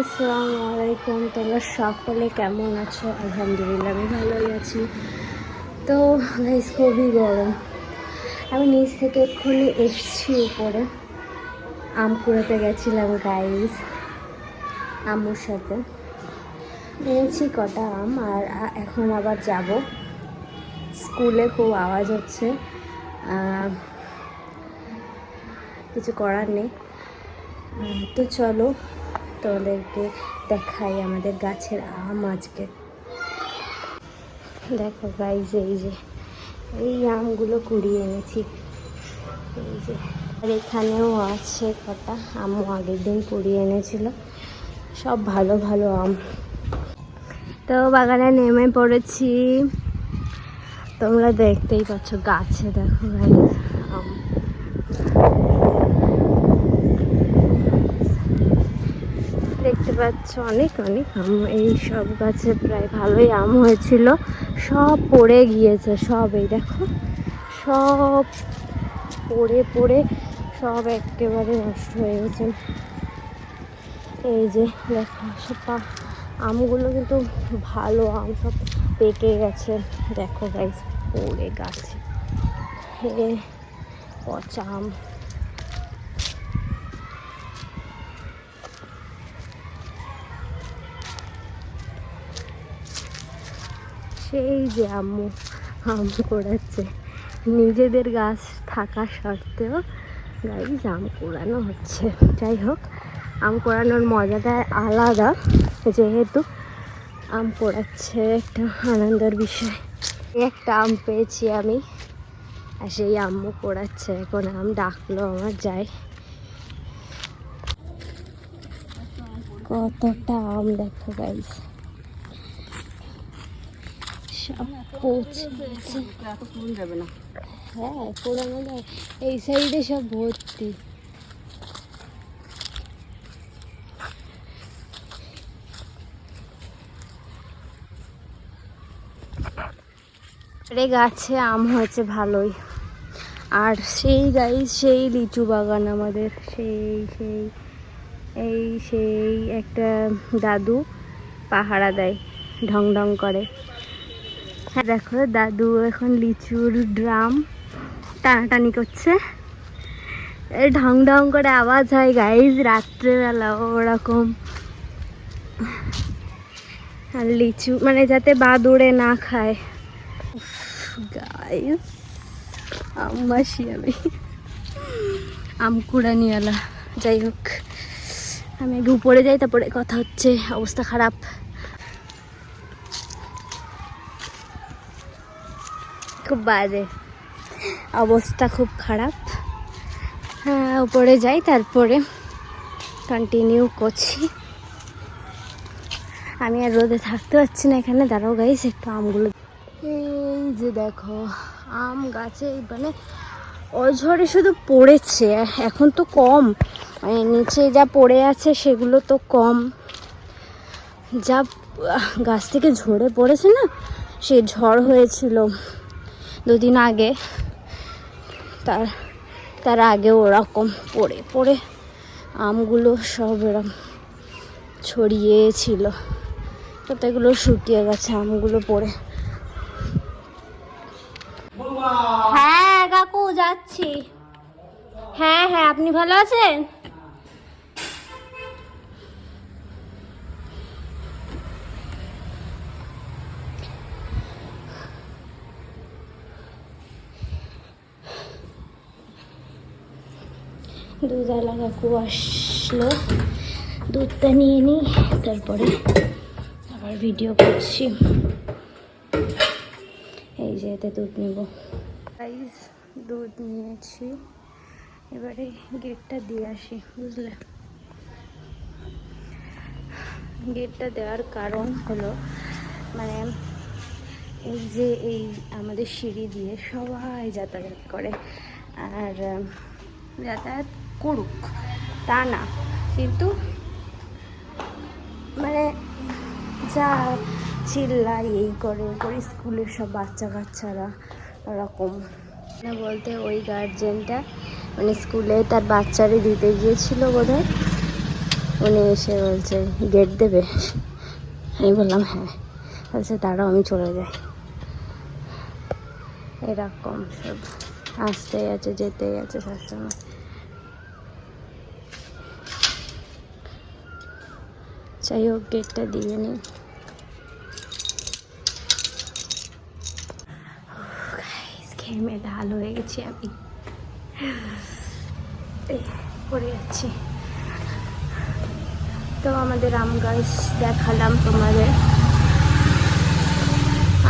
আসসালামু আলাইকুম। তোমরা সকলে কেমন আছো? আলহামদুলিল্লাহ আমি ভালোই আছি। তো গাইস খুবই গরম। আমি নিচ থেকে এক্ষুনি এসছি উপরে, আম কুড়াতে গেছিলাম গাইস আম্মুর সাথে। এনেছি কটা আম আর এখন আবার যাব। স্কুলে খুব আওয়াজ হচ্ছে, কিছু করার নেই। তো চলো তোমাদেরকে দেখাই আমাদের গাছের আম আজকে। দেখো গাইজ, এই আমগুলো কুড়িয়ে এনেছি। এই যে, আর এখানেও আছে কটা, আম্মু আগের দিন কুড়িয়ে এনেছিল। সব ভালো ভালো আম। তো বাগানে নেমে পড়েছি, তোমরা দেখতেই পাচ্ছ। গাছে দেখো গাইজ আম। দেখতে পাচ্ছ অনেক অনেক আম। এই সব গাছে প্রায় ভালোই আম হয়েছিল, সব পড়ে গিয়েছে। সব এই দেখো, সব পড়ে পড়ে সব একেবারে নষ্ট হয়ে গেছে। এই যে দেখো, সব আমগুলো কিন্তু ভালো আম, সব পেকে গেছে। দেখো গাইস, পড়ে গাছে পচা আম। সেই যে আম্মু আম কুড়াচ্ছে, নিজেদের গাছ থাকা সত্ত্বেও গাইজ আম কুড়ানো হচ্ছে। যাই হোক, আম কুড়ানোর মজাটা আলাদা, যেহেতু আম কুড়াচ্ছে একটা আনন্দের বিষয়। একটা আম পেয়েছি আমি, আর সেই আম্মু কুড়াচ্ছে। এখন আম ডাকলো আমার, যাই। কতটা আম দেখো গাইজ, সব পচে গেছে। হ্যাঁ, পোড়ানো যায়। এই সাইডে সব ভর্তি। গাছে আম হয়েছে ভালোই। আর সেই গাইজ, সেই লিচু বাগান আমাদের, সেই একটা দাদু পাহারা দেয়, ঢং ঢং করে। হ্যাঁ দেখো, দাদু এখন লিচুর ড্রাম টানাটানি করছে। ঢং ঢং করে আওয়াজ হয় গাইজ রাত্রেবেলা ওরকম। আর লিচু মানে যাতে বাদুড়ে না খায়। গাইজ আম মাসি, আমি আম কুড়ানিওয়ালা। যাই হোক, আমি আগে উপরে যাই, তারপরে কথা হচ্ছে। অবস্থা খারাপ, খুব বাজে অবস্থা, খুব খারাপ। হ্যাঁ, উপরে যাই, তারপরে কন্টিনিউ করছি। আমি আর রোদে থাকতে পারছি না এখানে। দাঁড়াও গাইস, একটু আমগুলো। এই যে দেখো, আম গাছে মানে অঝরে শুধু পড়েছে, এখন তো কম। মানে নিচে যা পড়ে আছে সেগুলো তো কম, যা গাছ থেকে ঝরে পড়েছে না। সে ঝড় হয়েছিল দুদিন আগে, তার আগে ওরকম পড়ে পড়ে আমগুলো সব এরকম ছড়িয়েছিল। পাতাগুলো শুকিয়ে গেছে আমগুলো পড়ে। হ্যাঁ কাকু, যাচ্ছি। হ্যাঁ হ্যাঁ, আপনি ভালো আছেন? দুধওয়ালা কাকু আসলো, দুধটা নিয়ে নিই, তারপরে আবার ভিডিও করছি। এই যে এতে দুধ নেব গাইস, দুধ নিয়েছি। এবারে গেটটা দিয়ে আসি, বুঝলে। গেটটা দেওয়ার কারণ হলো, মানে এই আমাদের সিঁড়ি দিয়ে সবাই যাতায়াত করে। আর যাতায়াত করুক তা না, কিন্তু মানে যা চিল্লাই এই করে স্কুলের সব বাচ্চা কাচ্চারা ওরকম না। বলতে ওই গার্জেনটা মানে স্কুলে তার বাচ্চারে দিতে গিয়েছিল বোধহয়, উনি এসে বলছে গেট দেবে, আমি বললাম হ্যাঁ, বলছে দাঁড়াও আমি চলে যাই। এরকম সব আসতেই আছে যেতেই আছে সবসময়। যাই হোক গেটটা দিয়ে নিই। ঘেমে লাল হয়ে গেছি আমি, পড়ে যাচ্ছি। তো আমাদের আম গাছ দেখালাম তোমাদের,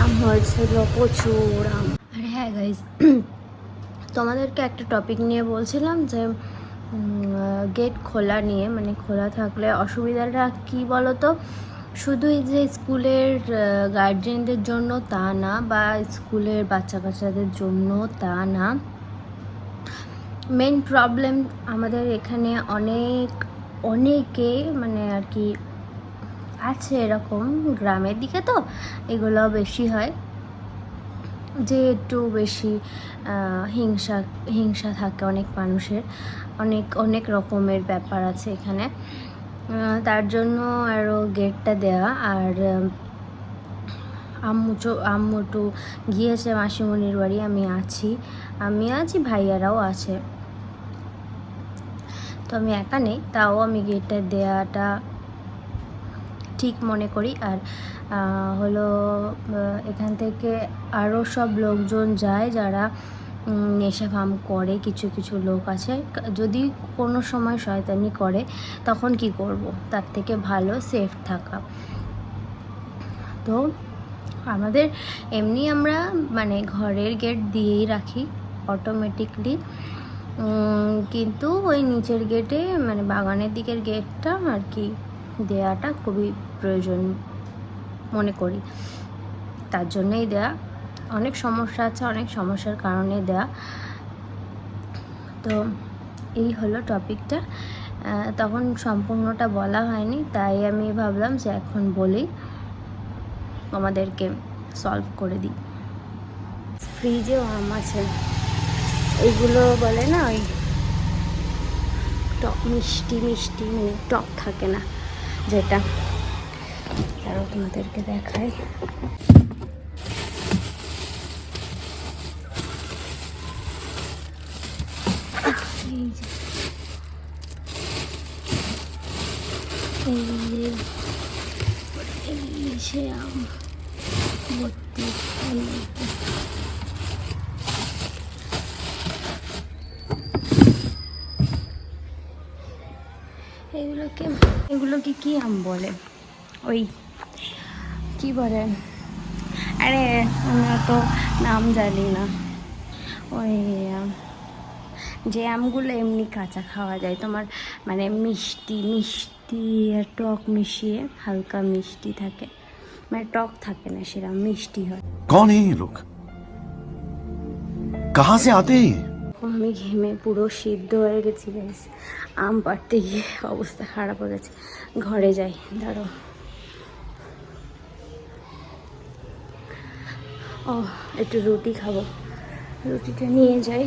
আম হয়েছিল প্রচুর আম। আর হ্যাঁ গাইস, তোমাদেরকে একটা টপিক নিয়ে বলছিলাম যে গেট খোলা নিয়ে, মানে খোলা থাকলে অসুবিধাটা কি বলো তো, শুধু এই যে স্কুলের গার্জেনদের জন্য তা না, বা স্কুলের বাচ্চা কাচ্চাদের জন্য তা না, মেন প্রবলেম আমাদের এখানে অনেকে মানে আর কি আছে এরকম, গ্রামের দিকে তো এগুলো বেশি হয়, যে একটু বেশি হিংসা থাকে অনেক মানুষের, অনেক রকমের ব্যাপার আছে এখানে। তার জন্য আরও গেটটা দেওয়া। আর আম্মুটু গিয়েছে মাসিমণির বাড়ি, আমি আছি ভাইয়ারাও আছে, তো আমি একা নেই, তাও আমি গেটটা দেওয়াটা ঠিক মনে করি। আর হলো এখান থেকে আরও সব লোকজন যায় যারা নেশা ফাম করে, কিছু লোক আছে, যদি কোনো সময় শয়তানি করে তখন কি করব, তার থেকে ভালো সেফ থাকা। তো আমাদের এমনি আমরা মানে ঘরের গেট দিয়েই রাখি অটোমেটিকলি, কিন্তু ওই নিচের গেটে মানে বাগানের দিকের গেটটা আর কি দেওয়াটা খুবই প্রয়োজন মনে করি, তার জন্যই দেয়া। অনেক সমস্যা আছে, অনেক সমস্যার কারণে দেয়া। তো এই হলো টপিকটা, তখন সম্পূর্ণটা বলা হয়নি, তাই আমি ভাবলাম যে এখন বলি, আমাদেরকে সলভ করে দিই। ফ্রিজেও আম আছে, এইগুলো বলে না ওই টক মিষ্টি মানে টক থাকে না যেটা, তারও তোমাদেরকে দেখাই। সে আম ভর্তি, এগুলোকে কি আম বলে, ওই কি বলে, আরে আমরা তো নাম জানি না, ওই যে আমগুলো এমনি কাঁচা খাওয়া যায়, তোমার মানে মিষ্টি আর টক মিশিয়ে, হালকা মিষ্টি থাকে, মানে টক থাকে না, সেরকম মিষ্টি হয়। कौन है ये लोग, कहाँ से आते हैं? আমি ঘেমে পুরো সিদ্ধ হয়ে গেছি গাইস, আম পাড়তে গিয়ে অবস্থা খারাপ হয়ে গেছে। ঘরে যাই, ধরো। ও একটু রুটি খাবো, রুটিটা নিয়ে যাই।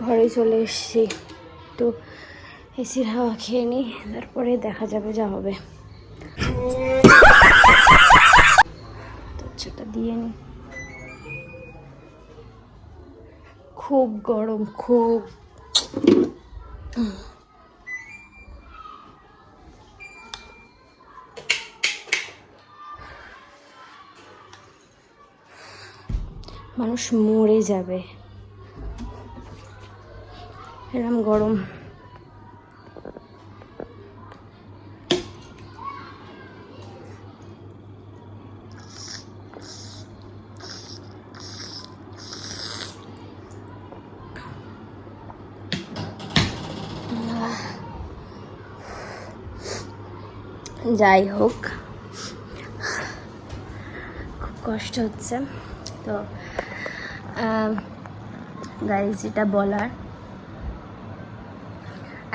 ঘরে চলে এসেছি, তো এসির হাওয়া খেয়ে নিই, তারপরে দেখা যাবে যা হবে। সেটা দিয়ে নিই, খুব গরম, খুব। মানুষ মরে যাবে এরম গরম। যাই হোক, খুব কষ্ট হচ্ছে। তো গাইজ, যেটা বলার,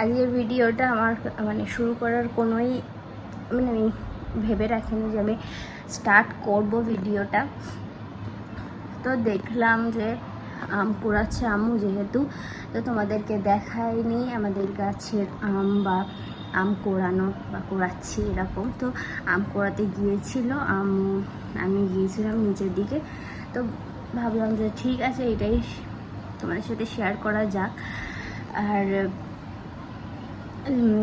আজকের ভিডিওটা আমার মানে শুরু করার কোনোই মানে আমি ভেবে রাখিনি যে আমি স্টার্ট করব ভিডিওটা। তো দেখলাম যে আম কুড়াচ্ছে আম্মু যেহেতু, তো তোমাদেরকে দেখাইনি আমাদের গাছের আম বা আম কোড়ানো বা কোড়াচ্ছি এরকম। তো আম কোড়াতে গিয়েছিল আমি গিয়েছিলাম নিচের দিকে, তো ভাবলাম যে ঠিক আছে এটাই তোমাদের সাথে শেয়ার করা যাক। আর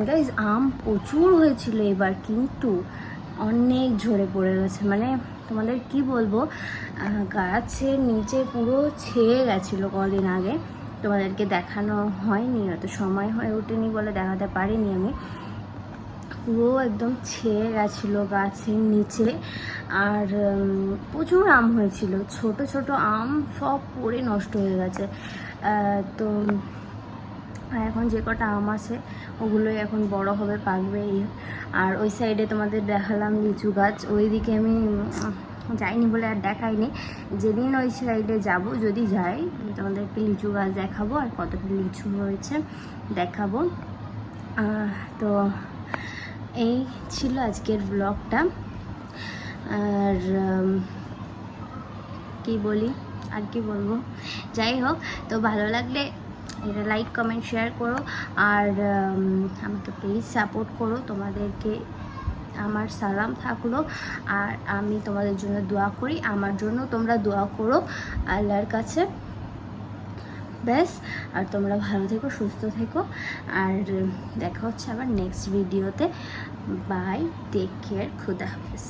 গাইজ আম প্রচুর হয়েছিল এবার, কিন্তু অনেক ঝরে পড়ে গেছে, মানে তোমাদের কি বলবো, গাছের নিচে পুরো ছেয়ে গেছিলো কদিন আগে। তোমাদেরকে দেখানো হয়নি, অত সময় হয়ে ওঠেনি বলে দেখাতে পারিনি আমি। পুরো একদম ছেয়ে গেছিলো গাছের নিচে। আর প্রচুর আম হয়েছিল, ছোট ছোট আম সব পড়ে নষ্ট হয়ে গেছে। তো এখন যে কটা আম আছে ওগুলোই এখন বড় হবে, পাকবে। আর ওই সাইডে তোমাদের দেখালাম লিচু গাছ, ওইদিকে আমি যাইনি বলে আর দেখাইনি। যেদিন ওই সাইডে যাব, যদি যাই তোমাদেরকে লিচু গাছ দেখাবো আর কতটা লিচু হয়েছে দেখাবো। তো এই ছিল আজকের ব্লগটা। আর কি বলি, আর কি বলবো, যাই হোক, তো ভালো লাগলে এটা লাইক কমেন্ট শেয়ার করো। আর আমাকে প্লিজ সাপোর্ট করো, তোমাদেরকে আমার সালাম থাকলো। আর আমি তোমাদের জন্য দোয়া করি, আমার জন্য তোমরা দোয়া করো আল্লাহর কাছে, ব্যাস। আর তোমরা ভালো থেকো, সুস্থ থেকো। আর দেখা হচ্ছে আবার নেক্সট ভিডিওতে। বাই, টেক কেয়ার, খুদা হাফেজ।